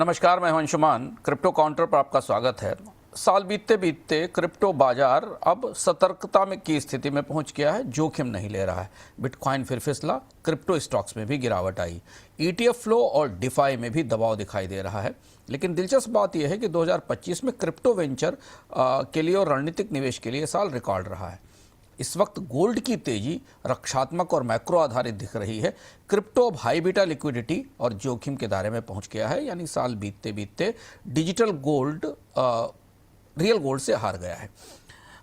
नमस्कार, मैं हूं अंशुमान। क्रिप्टो काउंटर पर आपका स्वागत है। साल बीतते बीतते क्रिप्टो बाजार अब सतर्कता में की स्थिति में पहुंच गया है, जोखिम नहीं ले रहा है। बिटकॉइन फिर फिसला, क्रिप्टो स्टॉक्स में भी गिरावट आई, ईटीएफ फ्लो और डिफाई में भी दबाव दिखाई दे रहा है। लेकिन दिलचस्प बात यह है कि 2025 में क्रिप्टो वेंचर के लिए और रणनीतिक निवेश के लिए साल रिकॉर्ड रहा है। इस वक्त गोल्ड की तेजी रक्षात्मक और मैक्रो आधारित दिख रही है। क्रिप्टो अब हाई बीटा लिक्विडिटी और जोखिम के दायरे में पहुंच गया है, यानी साल बीतते बीतते डिजिटल गोल्ड रियल गोल्ड से हार गया है।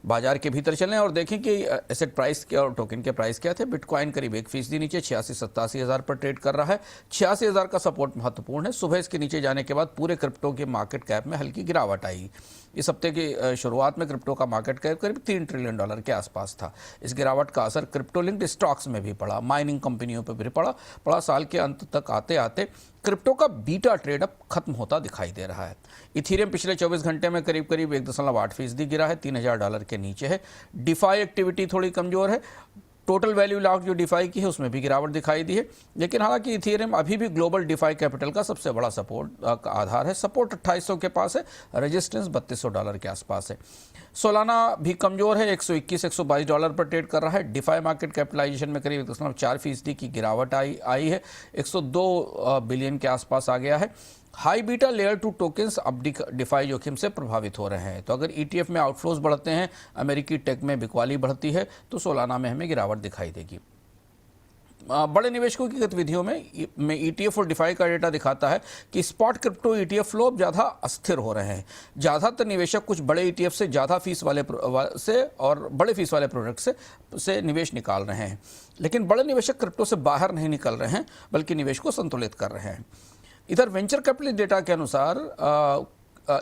बाजार के भीतर चलें और देखें कि एसेट प्राइस क्या और टोकन के प्राइस क्या थे। बिटकॉइन करीब 1% नीचे 86-87 हज़ार पर ट्रेड कर रहा है। 86 हज़ार का सपोर्ट महत्वपूर्ण है। सुबह इसके नीचे जाने के बाद पूरे क्रिप्टो के मार्केट कैप में हल्की गिरावट आई। इस हफ्ते की शुरुआत में क्रिप्टो का मार्केट कैप करीब $3 ट्रिलियन के आसपास था। इस गिरावट का असर क्रिप्टो लिंक्ड स्टॉक्स में भी पड़ा, माइनिंग कंपनियों पर भी पड़ा। साल के अंत तक आते आते क्रिप्टो का बीटा ट्रेड अब खत्म होता दिखाई दे रहा है। इथीरियम पिछले 24 घंटे में करीब 1.8% गिरा है, $3000 के नीचे है। डिफाई एक्टिविटी थोड़ी कमजोर है। टोटल वैल्यू लॉक जो डिफाई की है उसमें भी गिरावट दिखाई दी है। लेकिन हालांकि इथीरियम अभी भी ग्लोबल डिफाई कैपिटल का सबसे बड़ा सपोर्ट का आधार है। सपोर्ट 2800 के पास है, रेजिस्टेंस $3200 के आसपास है। सोलाना भी कमजोर है, $121-122 पर ट्रेड कर रहा है। डिफाई मार्केट कैपिटलाइजेशन में करीब 1.4% की गिरावट आई है, 102 बिलियन के आसपास आ गया है। हाई बीटा लेयर 2 टोकन्स अब डिफाई जोखिम से प्रभावित हो रहे हैं। तो अगर ईटीएफ में आउटफ्लोज बढ़ते हैं, अमेरिकी टेक में बिकवाली बढ़ती है, तो सोलाना में हमें गिरावट दिखाई देगी। बड़े निवेशकों की गतिविधियों में ईटीएफ और डिफाई का डेटा दिखाता है कि स्पॉट क्रिप्टो ईटीएफ फ्लो ज़्यादा अस्थिर हो रहे हैं। ज़्यादातर निवेशक कुछ बड़े ईटीएफ से ज़्यादा फीस वाले और बड़े फीस वाले प्रोडक्ट से निवेश निकाल रहे हैं। लेकिन बड़े निवेशक क्रिप्टो से बाहर नहीं निकल रहे हैं, बल्कि निवेश को संतुलित कर रहे हैं। इधर वेंचर कैपिटल डेटा के अनुसार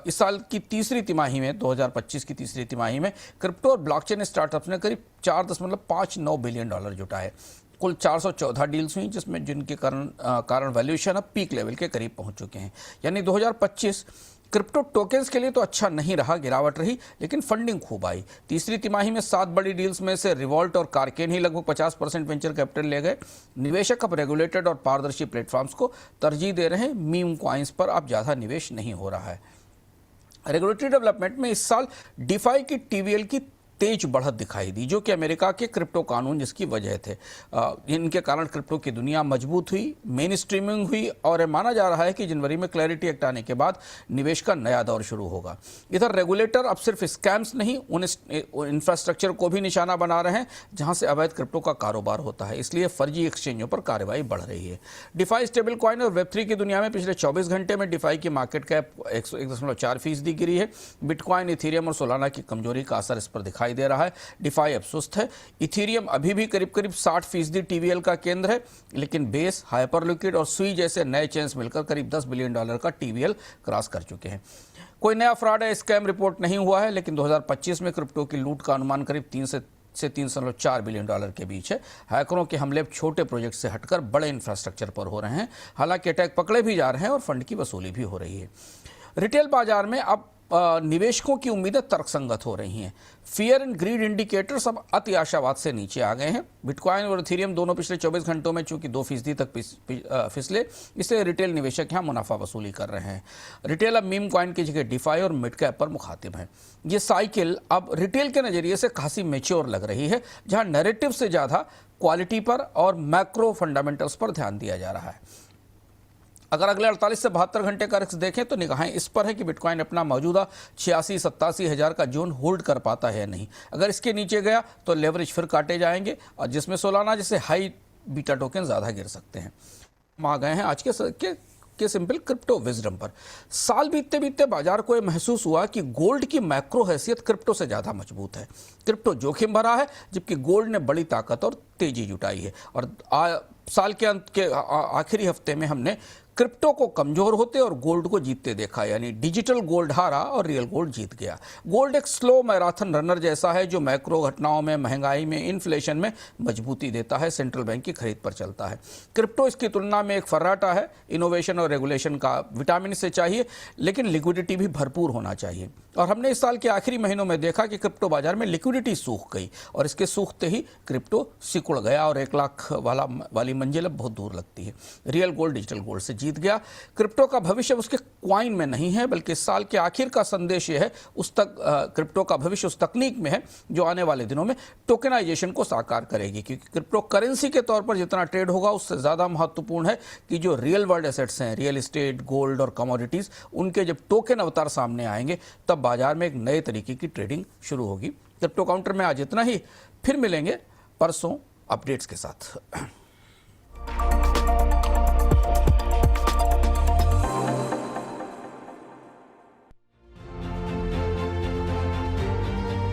इस साल की तीसरी तिमाही में 2025 की तीसरी तिमाही में क्रिप्टो और ब्लॉकचेन स्टार्टअप्स ने करीब $4.59 बिलियन जुटाए। कुल 414 डील्स हुई, जिनके कारण वैल्यूएशन अब पीक लेवल के करीब पहुंच चुके हैं। यानी 2025 क्रिप्टो टोकन्स के लिए तो अच्छा नहीं रहा, गिरावट रही, लेकिन फंडिंग खूब आई। तीसरी तिमाही में 7 बड़ी डील्स में से रिवॉल्ट और कारकेन ही लगभग 50% वेंचर कैपिटल ले गए। निवेशक अब रेगुलेटेड और पारदर्शी प्लेटफॉर्म्स को तरजीह दे रहे हैं। मीम कॉइन्स पर अब ज़्यादा निवेश नहीं हो रहा है। रेगुलेटरी डेवलपमेंट में इस साल डिफाई की टीवीएल की तेज बढ़त दिखाई दी, जो कि अमेरिका के क्रिप्टो कानून जिसकी वजह थे। इनके कारण क्रिप्टो की दुनिया मजबूत हुई, मेन स्ट्रीमिंग हुई और माना जा रहा है कि जनवरी में क्लैरिटी एक्ट आने के बाद निवेश का नया दौर शुरू होगा। इधर रेगुलेटर अब सिर्फ स्कैम्स नहीं, उन इंफ्रास्ट्रक्चर को भी निशाना बना रहे हैं जहां से अवैध क्रिप्टो का कारोबार होता है। इसलिए फर्जी एक्सचेंजों पर कार्रवाई बढ़ रही है। डिफाई स्टेबल कॉइन और वेब3 की दुनिया में पिछले 24 घंटे में डिफाई की मार्केट कैप 1.4% गिरी है। बिटकॉइन, इथीरियम और सोलाना की कमजोरी का असर इस पर दिखाई दे रहा है। डिफाई अब सुस्त है। इथीरियम अभी भी करीब 60% टीवीएल का केंद्र है, लेकिन बेस, हाइपरलिक्विड और सुई जैसे नए चेन्स मिलकर करीब $10 बिलियन का टीवीएल क्रॉस कर चुके हैं। कोई नया फ्रॉड या स्कैम रिपोर्ट नहीं हुआ है, लेकिन 2025 में क्रिप्टो की लूट का अनुमान करीब 3 से $3.4 बिलियन के बीच है। हैकरों के हमले छोटे प्रोजेक्ट से हटकर बड़े इंफ्रास्ट्रक्चर पर हो रहे हैं। हालांकि अटैक पकड़े भी जा रहे हैं और फंड की वसूली भी हो रही है। रिटेल बाजार में अब निवेशकों की उम्मीदें तर्कसंगत हो रही हैं। फियर एंड ग्रीड इंडिकेटर्स अब अति आशावाद से नीचे आ गए हैं। बिटकॉइन और इथीरियम दोनों पिछले 24 घंटों में चूंकि 2% तक फिसले, इससे रिटेल निवेशक यहां मुनाफा वसूली कर रहे हैं। रिटेल अब मीम कॉइन की जगह डिफाई और मिड कैप पर मुखातिब है। ये साइकिल अब रिटेल के नजरिए से खासी मैच्योर लग रही है, जहां नैरेटिव से ज़्यादा क्वालिटी पर और मैक्रो फंडामेंटल्स पर ध्यान दिया जा रहा है। अगर अगले 48 से 72 घंटे का रिस्क देखें तो निगाहें इस पर है कि बिटकॉइन अपना मौजूदा 86-87 हज़ार का जोन होल्ड कर पाता है या नहीं। अगर इसके नीचे गया तो लेवरेज फिर काटे जाएंगे, और जिसमें सोलाना जैसे हाई बीटा टोकन ज़्यादा गिर सकते हैं। हम आ गए हैं आज के सिंपल क्रिप्टो विजडम पर। साल बीतते बीतते बाजार को यह महसूस हुआ कि गोल्ड की मैक्रो हैसियत क्रिप्टो से ज़्यादा मजबूत है। क्रिप्टो जोखिम भरा है, जबकि गोल्ड ने बड़ी ताकत और तेजी जुटाई है। और साल के अंत के आखिरी हफ्ते में हमने क्रिप्टो को कमजोर होते और गोल्ड को जीतते देखा, यानी डिजिटल गोल्ड हारा और रियल गोल्ड जीत गया। गोल्ड एक स्लो मैराथन रनर जैसा है, जो मैक्रो घटनाओं में, महंगाई में, इन्फ्लेशन में मजबूती देता है, सेंट्रल बैंक की खरीद पर चलता है। क्रिप्टो इसकी तुलना में एक फर्राटा है। इनोवेशन और रेगुलेशन का विटामिन से चाहिए, लेकिन लिक्विडिटी भी भरपूर होना चाहिए। और हमने इस साल के आखिरी महीनों में देखा कि क्रिप्टो बाजार में लिक्विडिटी सूख गई और इसके सूखते ही क्रिप्टो सिकुड़ गया और 1 लाख वाली मंजिल अब बहुत दूर लगती है। रियल गोल्ड डिजिटल गोल्ड से जीत गया। क्रिप्टो का भविष्य उसके क्वाइन में नहीं है, बल्कि इस साल के आखिर का संदेश ये है क्रिप्टो का भविष्य उस तकनीक में है जो आने वाले दिनों में टोकेनाइजेशन को साकार करेगी। क्योंकि क्रिप्टो करेंसी के तौर पर जितना ट्रेड होगा, उससे ज़्यादा महत्वपूर्ण है कि जो रियल वर्ल्ड एसेट्स हैं, रियल एस्टेट, गोल्ड और कमोडिटीज़, उनके जब टोकन अवतार सामने आएंगे तब बाजार में एक नए तरीके की ट्रेडिंग शुरू होगी। क्रिप्टो काउंटर में आज इतना ही, फिर मिलेंगे परसों अपडेट्स के साथ।